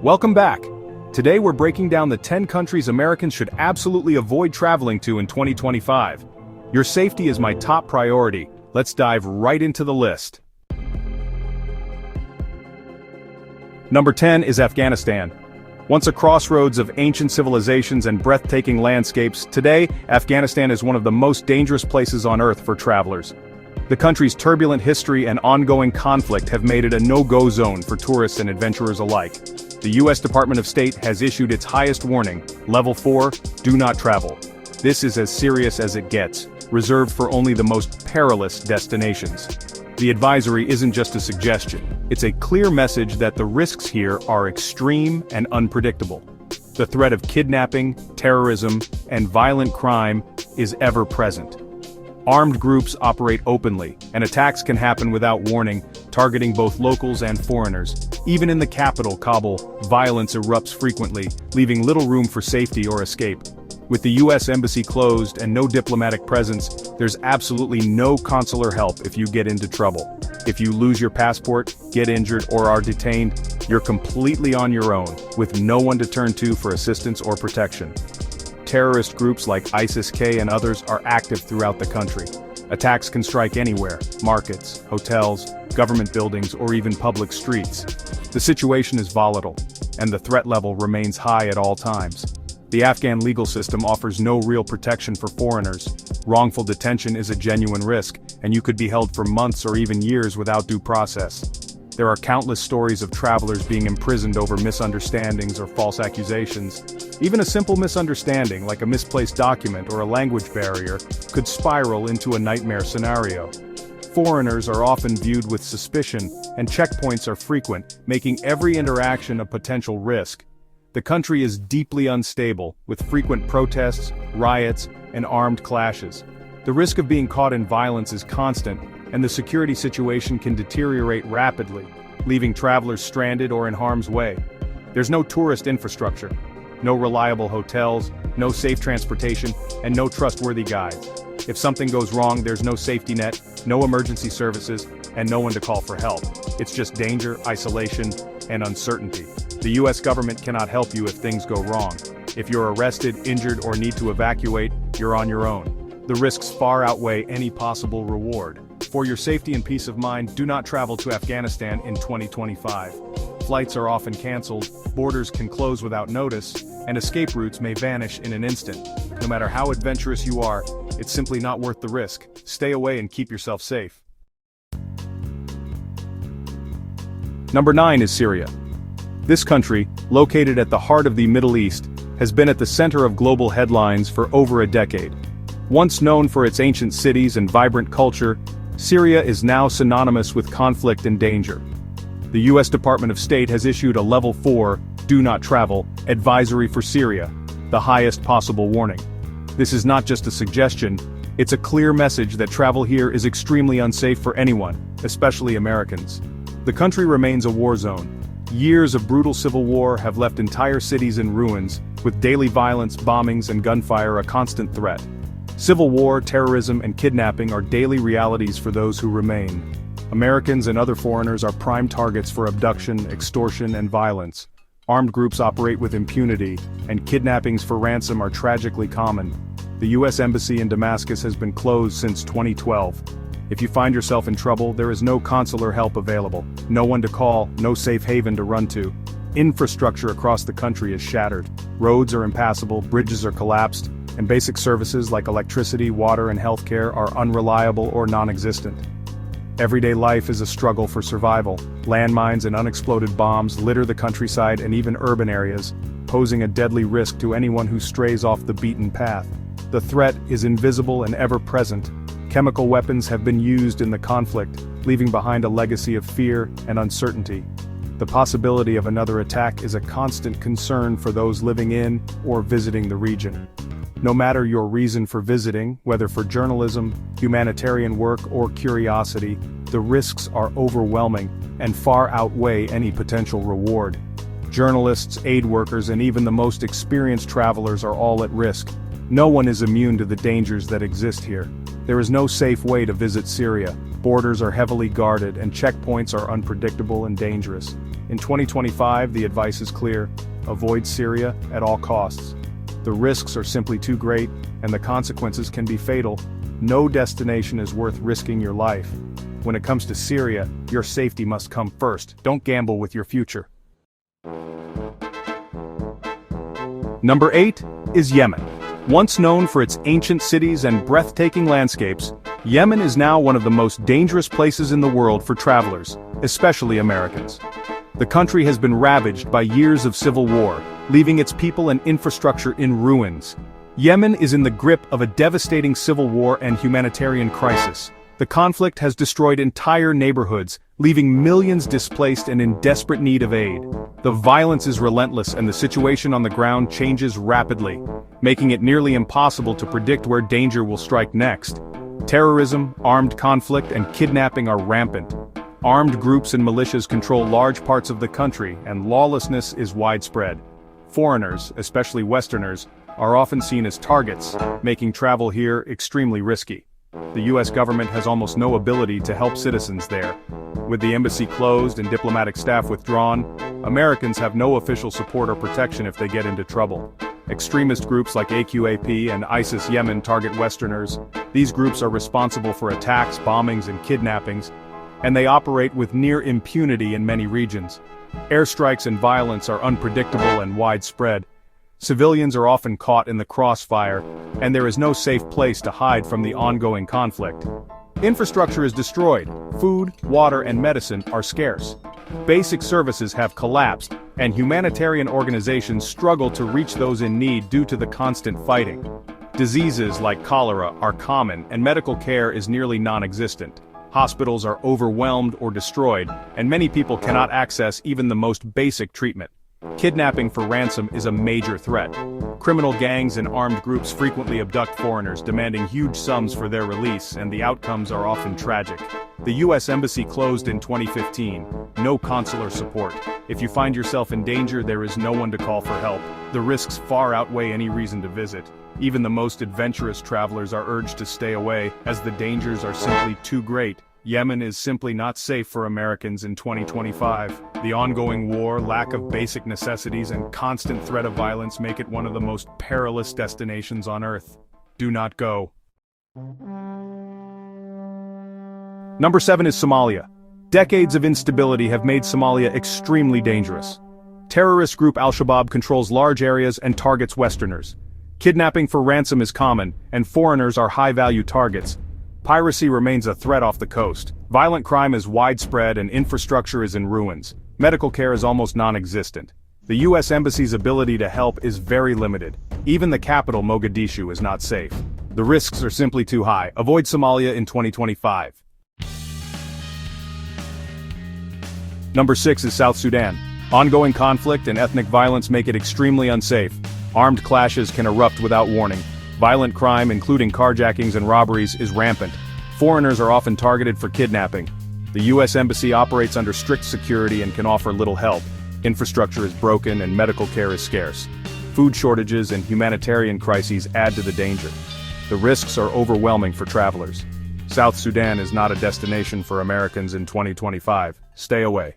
Welcome back. Today we're breaking down the 10 countries Americans should absolutely avoid traveling to in 2025. Your safety is my top priority. Let's dive right into the list. Number 10 is Afghanistan. Once a crossroads of ancient civilizations and breathtaking landscapes, today, Afghanistan is one of the most dangerous places on Earth for travelers. The country's turbulent history and ongoing conflict have made it a no-go zone for tourists and adventurers alike. The U.S. Department of State has issued its highest warning, Level 4, do not travel. This is as serious as it gets, reserved for only the most perilous destinations. The advisory isn't just a suggestion, it's a clear message that the risks here are extreme and unpredictable. The threat of kidnapping, terrorism, and violent crime is ever present. Armed groups operate openly, and attacks can happen without warning, targeting both locals and foreigners. Even in the capital, Kabul, violence erupts frequently, leaving little room for safety or escape. With the U.S. Embassy closed and no diplomatic presence, there's absolutely no consular help if you get into trouble. If you lose your passport, get injured, or are detained, you're completely on your own, with no one to turn to for assistance or protection. Terrorist groups like ISIS-K and others are active throughout the country. Attacks can strike anywhere: markets, hotels, government buildings, or even public streets. The situation is volatile, and the threat level remains high at all times. The Afghan legal system offers no real protection for foreigners. Wrongful detention is a genuine risk, and you could be held for months or even years without due process. There are countless stories of travelers being imprisoned over misunderstandings or false accusations. Even a simple misunderstanding, like a misplaced document or a language barrier, could spiral into a nightmare scenario. Foreigners are often viewed with suspicion, and checkpoints are frequent, making every interaction a potential risk. The country is deeply unstable, with frequent protests, riots, and armed clashes. The risk of being caught in violence is constant, and the security situation can deteriorate rapidly, leaving travelers stranded or in harm's way. There's no tourist infrastructure, no reliable hotels, no safe transportation, and no trustworthy guides. If something goes wrong, there's no safety net, no emergency services, and no one to call for help. It's just danger, isolation, and uncertainty. The U.S. government cannot help you if things go wrong. If you're arrested, injured, or need to evacuate, you're on your own. The risks far outweigh any possible reward. For your safety and peace of mind, do not travel to Afghanistan in 2025. Flights are often canceled, borders can close without notice, and escape routes may vanish in an instant. No matter how adventurous you are, it's simply not worth the risk. Stay away and keep yourself safe. Number 9 is Syria. This country, located at the heart of the Middle East, has been at the center of global headlines for over a decade. Once known for its ancient cities and vibrant culture, Syria is now synonymous with conflict and danger. The U.S. Department of State has issued a Level 4, do not travel, advisory for Syria, the highest possible warning. This is not just a suggestion, it's a clear message that travel here is extremely unsafe for anyone, especially Americans. The country remains a war zone. Years of brutal civil war have left entire cities in ruins, with daily violence, bombings, and gunfire a constant threat. Civil war, terrorism, and kidnapping are daily realities for those who remain. Americans and other foreigners are prime targets for abduction, extortion, and violence. Armed groups operate with impunity, and kidnappings for ransom are tragically common. The U.S. Embassy in Damascus has been closed since 2012. If you find yourself in trouble, there is no consular help available, no one to call, no safe haven to run to. Infrastructure across the country is shattered. Roads are impassable, bridges are collapsed, and basic services like electricity, water, and healthcare are unreliable or non-existent. Everyday life is a struggle for survival. Landmines and unexploded bombs litter the countryside and even urban areas, posing a deadly risk to anyone who strays off the beaten path. The threat is invisible and ever-present. Chemical weapons have been used in the conflict, leaving behind a legacy of fear and uncertainty. The possibility of another attack is a constant concern for those living in or visiting the region. No matter your reason for visiting, whether for journalism, humanitarian work, or curiosity, the risks are overwhelming and far outweigh any potential reward. Journalists, aid workers, and even the most experienced travelers are all at risk. No one is immune to the dangers that exist here. There is no safe way to visit Syria, Borders are heavily guarded and checkpoints are unpredictable and dangerous. In 2025, the advice is clear: avoid Syria at all costs. The risks are simply too great, and the consequences can be fatal. No destination is worth risking your life. When it comes to Syria, your safety must come first. Don't gamble with your future. Number 8 is Yemen. Once known for its ancient cities and breathtaking landscapes, Yemen is now one of the most dangerous places in the world for travelers, especially Americans. The country has been ravaged by years of civil war, leaving its people and infrastructure in ruins. Yemen is in the grip of a devastating civil war and humanitarian crisis. The conflict has destroyed entire neighborhoods, leaving millions displaced and in desperate need of aid. The violence is relentless and the situation on the ground changes rapidly, making it nearly impossible to predict where danger will strike next. Terrorism, armed conflict, and kidnapping are rampant. Armed groups and militias control large parts of the country, and lawlessness is widespread. Foreigners, especially Westerners, are often seen as targets, making travel here extremely risky. The US government has almost no ability to help citizens there. With the embassy closed and diplomatic staff withdrawn, Americans have no official support or protection if they get into trouble. Extremist groups like AQAP and ISIS Yemen target Westerners. These groups are responsible for attacks, bombings, and kidnappings, and they operate with near impunity in many regions. Airstrikes and violence are unpredictable and widespread. Civilians are often caught in the crossfire, and there is no safe place to hide from the ongoing conflict. Infrastructure is destroyed, food, water, and medicine are scarce. Basic services have collapsed, and humanitarian organizations struggle to reach those in need due to the constant fighting. Diseases like cholera are common, and medical care is nearly non-existent. Hospitals are overwhelmed or destroyed, and many people cannot access even the most basic treatment. Kidnapping for ransom is a major threat. Criminal gangs and armed groups frequently abduct foreigners, demanding huge sums for their release, and the outcomes are often tragic. The US Embassy closed in 2015. No consular support. If you find yourself in danger, there is no one to call for help. The risks far outweigh any reason to visit. Even the most adventurous travelers are urged to stay away, as the dangers are simply too great. Yemen is simply not safe for Americans in 2025. The ongoing war, lack of basic necessities, and constant threat of violence make it one of the most perilous destinations on Earth. Do not go. Number 7 is Somalia. Decades of instability have made Somalia extremely dangerous. Terrorist group Al-Shabaab controls large areas and targets Westerners. Kidnapping for ransom is common, and foreigners are high-value targets. Piracy remains a threat off the coast. Violent crime is widespread and infrastructure is in ruins. Medical care is almost non-existent. The US Embassy's ability to help is very limited. Even the capital, Mogadishu, is not safe. The risks are simply too high. Avoid Somalia in 2025. Number 6 is South Sudan. Ongoing conflict and ethnic violence make it extremely unsafe. Armed clashes can erupt without warning. Violent crime, including carjackings and robberies, is rampant. Foreigners are often targeted for kidnapping. The US Embassy operates under strict security and can offer little help. Infrastructure is broken and medical care is scarce. Food shortages and humanitarian crises add to the danger. The risks are overwhelming for travelers. South Sudan is not a destination for Americans in 2025. Stay away.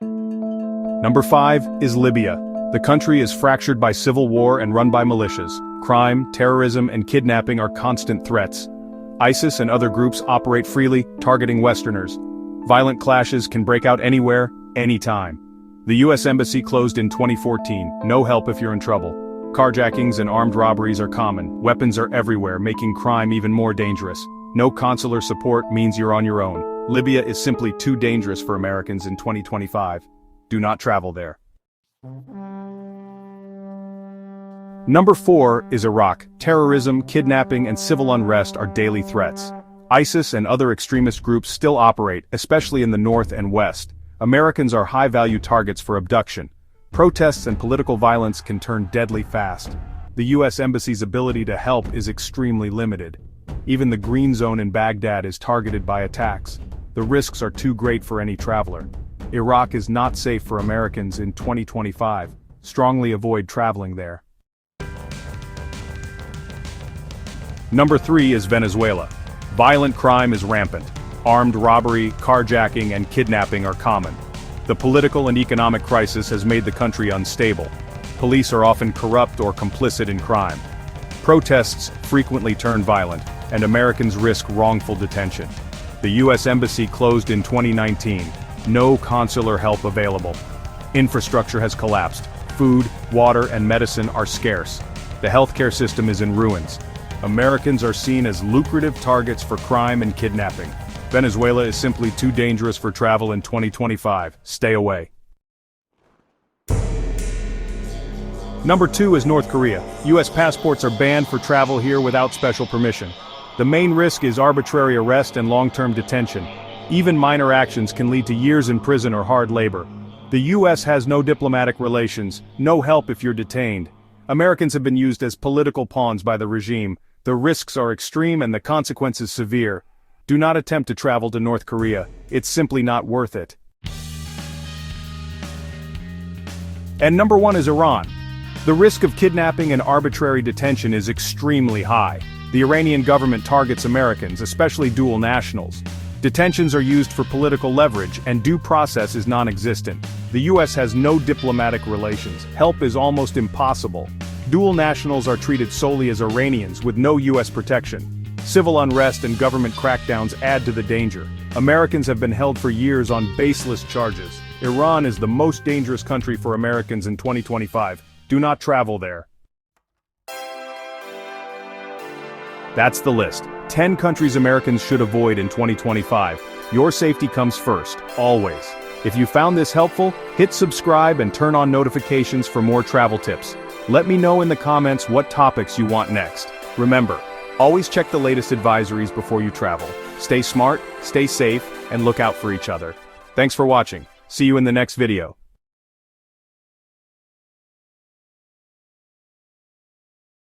Number 5 is Libya. The country is fractured by civil war and run by militias. Crime, terrorism, and kidnapping are constant threats. ISIS and other groups operate freely, targeting Westerners. Violent clashes can break out anywhere, anytime. The US Embassy closed in 2014. No help if you're in trouble. Carjackings and armed robberies are common. Weapons are everywhere, making crime even more dangerous. No consular support means you're on your own. Libya is simply too dangerous for Americans in 2025. Do not travel there. Number 4 is Iraq. Terrorism, kidnapping, and civil unrest are daily threats. ISIS and other extremist groups still operate, especially in the north and west. Americans are high-value targets for abduction. Protests and political violence can turn deadly fast. The US Embassy's ability to help is extremely limited. Even the Green Zone in Baghdad is targeted by attacks. The risks are too great for any traveler. Iraq is not safe for Americans in 2025. Strongly avoid traveling there. Number 3 is Venezuela. Violent crime is rampant. Armed robbery, carjacking, and kidnapping are common. The political and economic crisis has made the country unstable. Police are often corrupt or complicit in crime. Protests frequently turn violent, and Americans risk wrongful detention. The U.S. Embassy closed in 2019. No consular help available. Infrastructure has collapsed. Food, water, and medicine are scarce. The healthcare system is in ruins. Americans are seen as lucrative targets for crime and kidnapping. Venezuela is simply too dangerous for travel in 2025. Stay away. Number 2 is North Korea. U.S. passports are banned for travel here without special permission. The main risk is arbitrary arrest and long-term detention. Even minor actions can lead to years in prison or hard labor. The U.S. has no diplomatic relations, no help if you're detained. Americans have been used as political pawns by the regime. The risks are extreme and the consequences severe. Do not attempt to travel to North Korea. It's simply not worth it. And number 1 is Iran. The risk of kidnapping and arbitrary detention is extremely high. The Iranian government targets Americans, especially dual nationals. Detentions are used for political leverage, and due process is non-existent. The U.S. has no diplomatic relations. Help is almost impossible. Dual nationals are treated solely as Iranians with no U.S. protection. Civil unrest and government crackdowns add to the danger. Americans have been held for years on baseless charges. Iran is the most dangerous country for Americans in 2025. Do not travel there. That's the list. 10 countries Americans should avoid in 2025. Your safety comes first, always. If you found this helpful, hit subscribe and turn on notifications for more travel tips. Let me know in the comments what topics you want next. Remember, always check the latest advisories before you travel. Stay smart, stay safe, and look out for each other. Thanks for watching. See you in the next video.